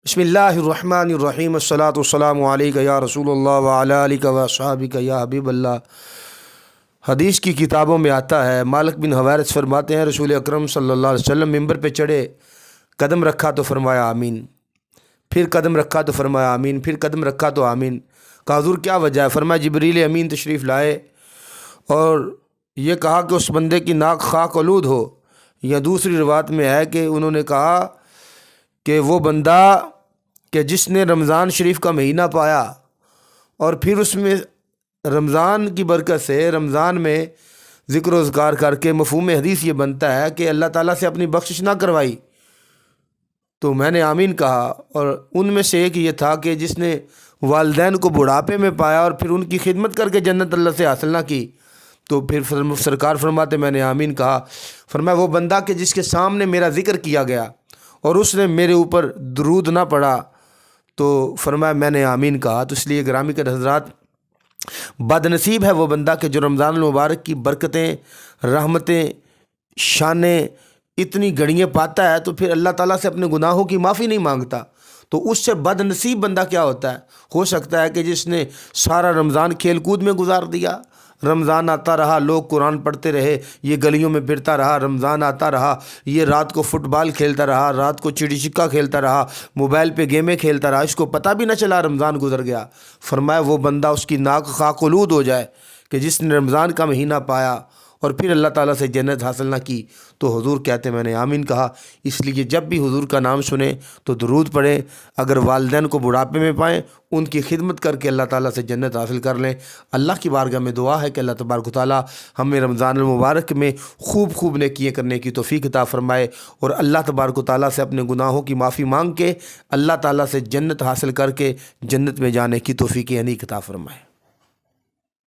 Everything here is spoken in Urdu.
بسم اللہ الرحمن الرحیم الصلاۃ والسلام علیک یا رسول اللہ وعلی آلک و اصحابک یا حبیب اللہ۔ حدیث کی کتابوں میں آتا ہے، مالک بن حویرث فرماتے ہیں رسول اکرم صلی اللہ علیہ وسلم ممبر پہ چڑھے، قدم رکھا تو فرمایا آمین، پھر قدم رکھا تو فرمایا آمین، پھر قدم رکھا تو آمین۔ کہا حضور کیا وجہ ہے؟ فرمایا جبریل امین تشریف لائے اور یہ کہا کہ اس بندے کی ناک خاک آلود ہو، یا دوسری روایت میں ہے کہ انہوں نے کہا کہ وہ بندہ کہ جس نے رمضان شریف کا مہینہ پایا اور پھر اس میں رمضان کی برکت سے رمضان میں ذکر و اذکار کر کے مفہوم حدیث یہ بنتا ہے کہ اللہ تعالیٰ سے اپنی بخشش نہ کروائی، تو میں نے آمین کہا۔ اور ان میں سے ایک یہ تھا کہ جس نے والدین کو بڑھاپے میں پایا اور پھر ان کی خدمت کر کے جنت اللہ سے حاصل نہ کی، تو پھر سرکار فرماتے میں نے آمین کہا۔ فرمایا وہ بندہ کہ جس کے سامنے میرا ذکر کیا گیا اور اس نے میرے اوپر درود نہ پڑھا، تو فرمایا میں نے آمین کہا۔ تو اس لیے گرامی کے حضرات، بد نصیب ہے وہ بندہ کہ جو رمضان المبارک کی برکتیں، رحمتیں، شانیں اتنی گھڑیاں پاتا ہے تو پھر اللہ تعالیٰ سے اپنے گناہوں کی معافی نہیں مانگتا، تو اس سے بد نصیب بندہ کیا ہوتا ہے؟ ہو سکتا ہے کہ جس نے سارا رمضان کھیل کود میں گزار دیا، رمضان آتا رہا لوگ قرآن پڑھتے رہے، یہ گلیوں میں پھرتا رہا، رمضان آتا رہا یہ رات کو فٹ بال کھیلتا رہا، رات کو چڑی چھکا کھیلتا رہا، موبائل پہ گیمیں کھیلتا رہا، اس کو پتہ بھی نہ چلا رمضان گزر گیا۔ فرمایا وہ بندہ اس کی ناک خاک آلود ہو جائے کہ جس نے رمضان کا مہینہ پایا اور پھر اللہ تعالیٰ سے جنت حاصل نہ کی۔ تو حضور کہتے میں نے آمین کہا۔ اس لیے جب بھی حضور کا نام سنیں تو درود پڑھیں، اگر والدین کو بڑھاپے میں پائیں ان کی خدمت کر کے اللہ تعالیٰ سے جنت حاصل کر لیں۔ اللہ کی بارگاہ میں دعا ہے کہ اللہ تبارک و تعالیٰ ہمیں رمضان المبارک میں خوب خوب نیکیاں کرنے کی توفیق عطا فرمائے، اور اللہ تبارک و تعالیٰ سے اپنے گناہوں کی معافی مانگ کے اللہ تعالیٰ سے جنت حاصل کر کے جنت میں جانے کی توفیق عنیق عطا فرمائے۔